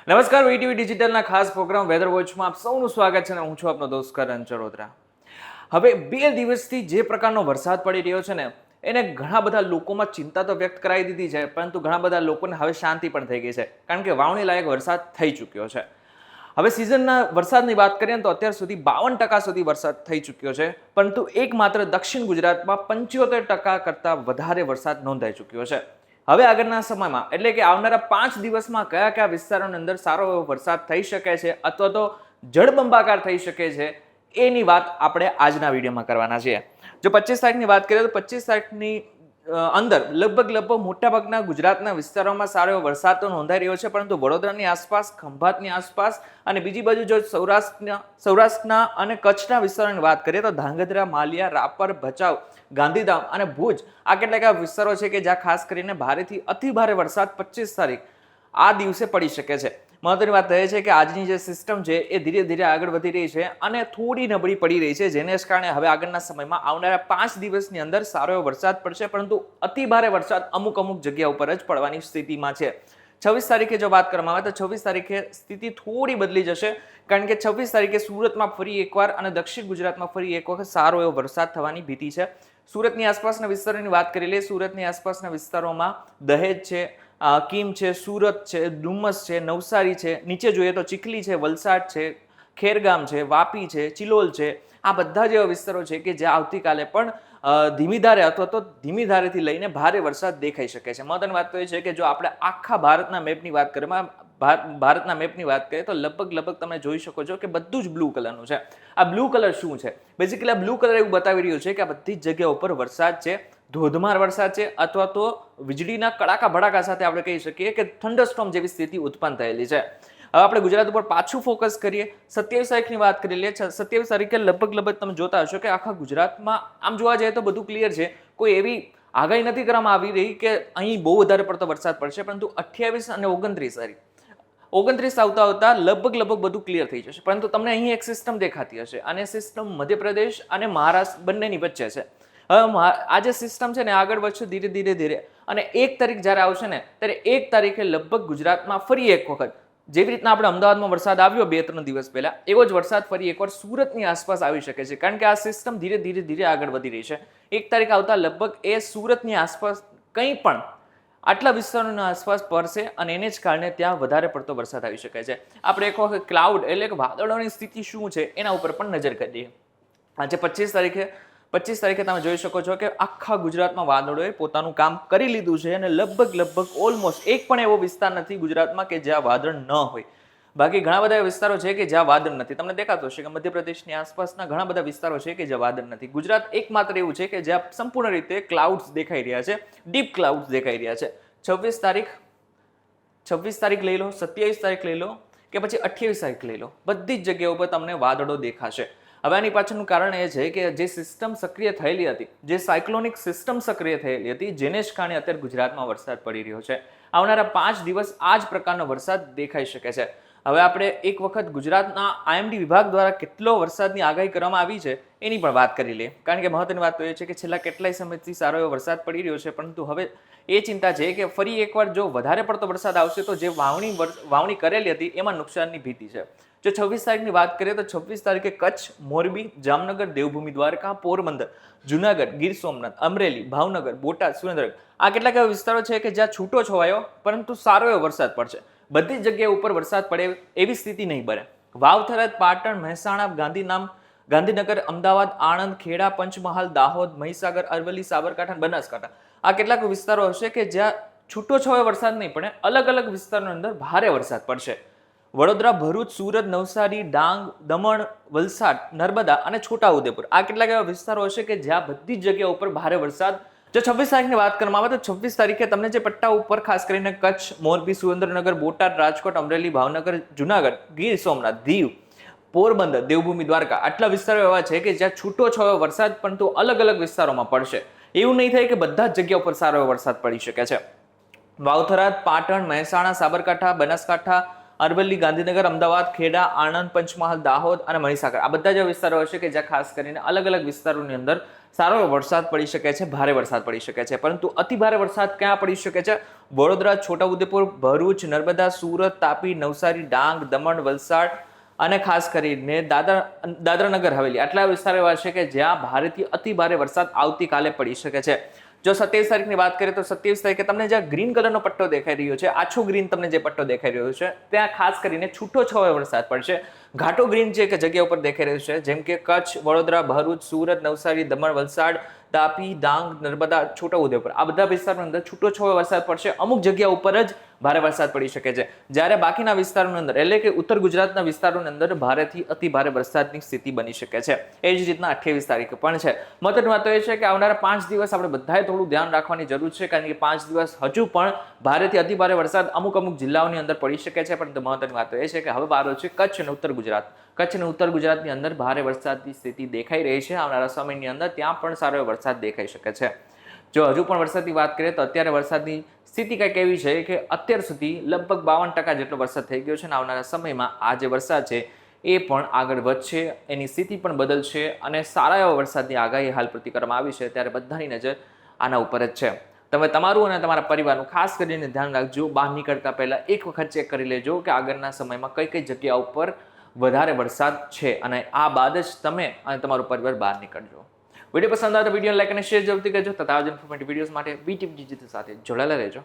નમસ્કાર, વીટીવી ડિજિટલના ખાસ programme weather વોચમાં આપ સૌનું સ્વાગત છે અને હું છું આપનો દોસ્ત કરણ ચરોતરા. હવે 2 દિવસથી જે પ્રકારનો વરસાદ પડી રહ્યો છે ને એને ઘણા બધા લોકોમાં ચિંતા તો વ્યક્ત કરાવી દીધી છે, પરંતુ ઘણા બધા લોકોને હવે શાંતિ પણ થઈ ગઈ છે, કારણ કે વાવણી લાયક વરસાદ થઈ ચૂક્યો છે. હવે સિઝનના વરસાદની વાત કરીએ તો અત્યાર સુધી 52% સુધી વરસાદ થઈ ચૂક્યો છે, પરંતુ એકમાત્ર દક્ષિણ ગુજરાતમાં 75% કરતાં વધારે વરસાદ નોંધાઈ ચૂક્યો છે. હવે આગળના સમયમાં એટલે કે આવનારા 5 દિવસમાં કયા કયા વિસ્તારોની અંદર સારો એવો વરસાદ થઈ શકે છે અથવા તો જળબંબાકાર થઈ શકે છે એની વાત આપણે આજના વિડીયોમાં કરવાના છીએ. જો 25 તારીખની વાત કરીએ તો 25 તારીખની અંદર લગભગ મોટાભાગના ગુજરાતના વિસ્તારોમાં સારો એવો વરસાદ તો નોંધાઈ રહ્યો છે, પરંતુ વડોદરાની આસપાસ, ખંભાતની આસપાસ અને બીજી બાજુ જો સૌરાષ્ટ્રના અને કચ્છના વિસ્તારોની વાત કરીએ તો ધાંગધ્રા, માલિયા, રાપર, ભચાઉ, ગાંધીધામ અને ભુજ આ કેટલાક એવા વિસ્તારો છે કે જ્યાં ખાસ કરીને ભારેથી અતિ ભારે વરસાદ 25 તારીખ આ દિવસે પડી શકે છે. મહત્વની વાત એ છે કે આજની જે સિસ્ટમ છે એ ધીરે ધીરે આગળ વધી રહી છે અને થોડી નબળી પડી રહી છે, જેને કારણે હવે આગળના સમયમાં આવનારા 5 દિવસની અંદર સારો એવો વરસાદ પડશે, પરંતુ અતિ ભારે વરસાદ અમુક જગ્યા ઉપર જ પડવાની સ્થિતિમાં છે. 26 તારીખે જો વાત કરવામાં આવે તો 26 તારીખે સ્થિતિ થોડી બદલી જશે, કારણ કે 26 તારીખે સુરતમાં ફરી એકવાર અને દક્ષિણ ગુજરાતમાં ફરી એક વખત સારો એવો વરસાદ થવાની ભીતિ છે. સુરતની આસપાસના વિસ્તારોની વાત કરી લઈએ. સુરતની આસપાસના વિસ્તારોમાં દહેજ છે, કીમ છે, સુરત છે, ડુમસ છે, નવસારી છે, નીચે જોઈએ તો ચીખલી છે, વલસાડ છે, ખેરગામ છે, વાપી છે, ચિલોલ છે, આ બધા જેવા વિસ્તારો છે કે જ્યાં આવતીકાલે પણ ધીમી ધારે અથવા તો ધીમી ધારેથી લઈને ભારે વરસાદ દેખાઈ શકે છે. મહત્વની વાત તો એ છે કે જો આપણે આખા ભારતના મેપની વાત કરીએ તો લગભગ તમે જોઈ શકો છો કે બધું જ બ્લુ કલરનું છે. આ બ્લુ કલર શું છે? બેઝિકલી આ બ્લુ કલર એવું બતાવી રહ્યું છે કે આ બધી જ જગ્યા ઉપર વરસાદ છે, ધોધમાર વરસાદ છે, અથવા તો વીજળીના કડાકા ભડાકા સાથે આપણે કહી શકીએ કે થંડરસ્ટોર્મ જેવી સ્થિતિ ઉત્પન્ન થયેલી છે. હવે આપણે ગુજરાત ઉપર પાછું ફોકસ કરીએ. 27 તારીખની વાત કરી લઈએ. 27 તારીખે લગભગ તમે જોતા હશો કે આખા ગુજરાતમાં આમ જોવા જઈએ તો બધું ક્લિયર છે. કોઈ એવી આગાહી નથી કરવામાં આવી રહી કે અહીં બહુ વધારે પડતો વરસાદ પડશે, પરંતુ 28 અને 29 આવતા લગભગ બધું ક્લિયર થઈ જશે. પરંતુ તમને અહીં એક સિસ્ટમ દેખાતી હશે અને સિસ્ટમ મધ્યપ્રદેશ અને મહારાષ્ટ્ર બંનેની વચ્ચે છે. હવે આ જે સિસ્ટમ છે ને આગળ વધશે ધીરે અને 1 તારીખ જ્યારે આવશે ને ત્યારે 1 તારીખે લગભગ ગુજરાતમાં ફરી એક વખત જેવી રીતના આપણે અમદાવાદમાં વરસાદ આવ્યો 2-3 દિવસ પહેલા, એવો જ વરસાદ ફરી એકવાર સુરતની આસપાસ આવી શકે છે, કારણ કે આ સિસ્ટમ ધીરે આગળ વધી રહી છે. 1 તારીખ આવતા લગભગ એ સુરતની આસપાસ કંઈ પણ આટલા વિસ્તારોની આસપાસ પડશે અને એને જ કારણે ત્યાં વધારે પડતો વરસાદ આવી શકે છે. આપણે એક વખત ક્લાઉડ એટલે કે વાદળોની સ્થિતિ શું છે એના ઉપર પણ નજર કરીએ. આજે 25 તારીખે તમે જોઈ શકો છો કે આખા ગુજરાતમાં વાદળોએ પોતાનું કામ કરી લીધું છે અને લગભગ ઓલમોસ્ટ એક પણ એવો વિસ્તાર નથી ગુજરાતમાં કે જ્યાં વાદળ ન હોય. બાકી ઘણા બધા વિસ્તારો છે કે જ્યાં વાદળ નથી. તમને દેખાતો હશે કે મધ્યપ્રદેશની આસપાસના ઘણા બધા વિસ્તારો છે કે જ્યાં વાદળ નથી. ગુજરાત એકમાત્ર એવું છે કે જ્યાં સંપૂર્ણ રીતે ક્લાઉડ્સ દેખાઈ રહ્યા છે, ડીપ ક્લાઉડ્સ દેખાઈ રહ્યા છે. 26 તારીખ લઈ લો, 27 તારીખ લઈ લો કે પછી 28 તારીખ લઈ લો, બધી જ જગ્યાઓ પર તમને વાદળો દેખાશે. હવે આની પાછળનું કારણ એ છે કે જે સિસ્ટમ સક્રિય થયેલી હતી, જે સાયક્લોનિક સિસ્ટમ સક્રિય થયેલી હતી, જેને જ કારણે અત્યારે ગુજરાતમાં વરસાદ પડી રહ્યો છે. આવનારા 5 દિવસ આ જ પ્રકારનો વરસાદ દેખાઈ શકે છે. હવે આપણે એક વખત ગુજરાતના આઈએમડી વિભાગ દ્વારા કેટલો વરસાદની આગાહી કરવામાં આવી છે એની પણ વાત કરી લઈએ, કારણ કે મહત્વની વાત તો એ છે કે છેલ્લા કેટલાય સમયથી સારો એવો વરસાદ પડી રહ્યો છે, પરંતુ હવે એ ચિંતા છે કે ફરી એકવાર જો વધારે પડતો વરસાદ આવશે તો જે વાવણી કરેલી હતી એમાં નુકસાનની ભીતિ છે. જો 26 તારીખની વાત કરીએ તો 26 તારીખે કચ્છ, મોરબી, જામનગર, દેવભૂમિ દ્વારકા, પોરબંદર, જુનાગઢ, ગીર સોમનાથ, અમરેલી, ભાવનગર, બોટાદ, સુરેન્દ્રનગર આ કેટલાક એવા વિસ્તારો છે કે જ્યાં છૂટો છવાયો પરંતુ સારો એવો વરસાદ પડશે. બધી જ જગ્યાએ ઉપર વરસાદ પડે એવી સ્થિતિ નહીં બને. વાવ, થરાદ, પાટણ, મહેસાણા, ગાંધીનગર, અમદાવાદ, આણંદ, ખેડા, પંચમહાલ, દાહોદ, મહીસાગર, અરવલ્લી, સાબરકાંઠા, બનાસકાંઠા આ કેટલાક વિસ્તારો હશે કે જ્યાં છૂટો છવાયો વરસાદ નહીં પડે, અલગ વિસ્તારોની અંદર ભારે વરસાદ પડશે. વડોદરા, ભરૂચ, સુરત, નવસારી, ડાંગ, દમણ, વલસાડ, નર્મદા અને છોટાઉદેપુર આ કેટલાક એવા વિસ્તારો હશે કે જ્યાં બધી જ જગ્યા ઉપર ભારે વરસાદ. જો 26 તારીખની વાત કરવામાં આવે તો 26 તારીખે તમને જે પટ્ટા ઉપર ખાસ કરીને કચ્છ, મોરબી, સુરેન્દ્રનગર, બોટાદ, રાજકોટ, અમરેલી, ભાવનગર, જુનાગઢ, ગીર સોમનાથ, દીવ, પોરબંદર, દેવભૂમિ દ્વારકા આટલા વિસ્તારો એવા છે કે જ્યાં છૂટો છવાયો વરસાદ પરંતુ અલગ વિસ્તારોમાં પડશે. એવું નહીં થાય કે બધા જ જગ્યા ઉપર સારો એવો વરસાદ પડી શકે છે. વાવ, થરાદ, પાટણ, મહેસાણા, સાબરકાંઠા, બનાસકાંઠા, અરવલ્લી, ગાંધીનગર, અમદાવાદ, ખેડા, આણંદ, પંચમહાલ, દાહોદ અને મહીસાગર આ બધા જ વિસ્તારો હશે કે જ્યાં ખાસ કરીને અલગ અલગ વિસ્તારોની અંદર સારો એવો વરસાદ પડી શકે છે, ભારે વરસાદ પડી શકે છે. પરંતુ અતિ ભારે વરસાદ ક્યાં પડી શકે છે? વડોદરા, છોટાઉદેપુર, ભરૂચ, નર્મદા, સુરત, તાપી, નવસારી, ડાંગ, દમણ, વલસાડ અને ખાસ કરીને દાદરા નગર હવેલી આટલા વિસ્તારો એવા છે કે જ્યાં ભારેથી અતિ ભારે વરસાદ આવતીકાલે પડી શકે છે. જો 27 તારીખની વાત કરીએ તો 27 તારીખે તમને જ્યાં ગ્રીન કલરનો પટ્ટો દેખાઈ રહ્યો છે, આછો ગ્રીન તમને જે પટ્ટો દેખાઈ રહ્યો છે, ત્યાં ખાસ કરીને છૂટો છવાયો વરસાદ પડશે. ઘાટો ગ્રીન જે જગ્યા ઉપર દેખાઈ રહ્યું છે, જેમ કે કચ્છ, વડોદરા, ભરૂચ, સુરત, નવસારી, દમણ, વલસાડ, તાપી, ડાંગ, નર્મદા, છોટાઉદેપુર આ બધા વિસ્તારોની અંદર છૂટો છવાયો વરસાદ પડશે. અમુક જગ્યા ઉપર જ ભારે વરસાદ પડી શકે છે, જ્યારે બાકીના વિસ્તારોની અંદર એટલે કે ઉત્તર ગુજરાતના વિસ્તારોની અંદર ભારેથી અતિ ભારે વરસાદની સ્થિતિ બની શકે છે. એ જ રીતના 28 તારીખે પણ છે. મહત્વની વાત એ છે કે આવનારા 5 દિવસ આપણે બધાએ થોડું ધ્યાન રાખવાની જરૂર છે, કારણ કે 5 દિવસ હજુ પણ ભારેથી અતિ ભારે વરસાદ અમુક જિલ્લાઓની અંદર પડી શકે છે. પરંતુ મહત્વની વાત એ છે કે હવે વારો છે કચ્છ અને ઉત્તર ગુજરાત. કચ્છ અને ઉત્તર ગુજરાતની અંદર ભારે વરસાદની સ્થિતિ દેખાઈ રહી છે. આવનારા સમયની અંદર ત્યાં પણ સારો એવો વરસાદ દેખાઈ શકે છે. જો હજુ પણ વરસાદની વાત કરીએ તો અત્યારે વરસાદની સ્થિતિ કંઈક એવી છે કે અત્યાર સુધી લગભગ 52% જેટલો વરસાદ થઈ ગયો છે અને આવનારા સમયમાં આ જે વરસાદ છે એ પણ આગળ વધશે, એની સ્થિતિ પણ બદલશે અને સારા એવા વરસાદની આગાહી હાલ પ્રતિ કરવામાં આવી છે. ત્યારે બધાની નજર આના ઉપર જ છે. તમે તમારું અને તમારા પરિવારનું ખાસ કરીને ધ્યાન રાખજો. બહાર નીકળતા પહેલા એક વખત ચેક કરી લેજો કે આગળના સમયમાં કઈ કઈ જગ્યા ઉપર વધારે વરસાદ છે અને આ બાદ જ તમે અને તમારું પરિવાર બહાર નીકળજો. વિડીયો પસંદ આવે તો વિડીયો લાઈક અને શેર જરૂરથી કરજો તથા આવા જ ઇન્ફોર્મેટિવ વિડીયોઝ માટે BTV ડિજિટલ સાથે જોડાયેલા રહેજો.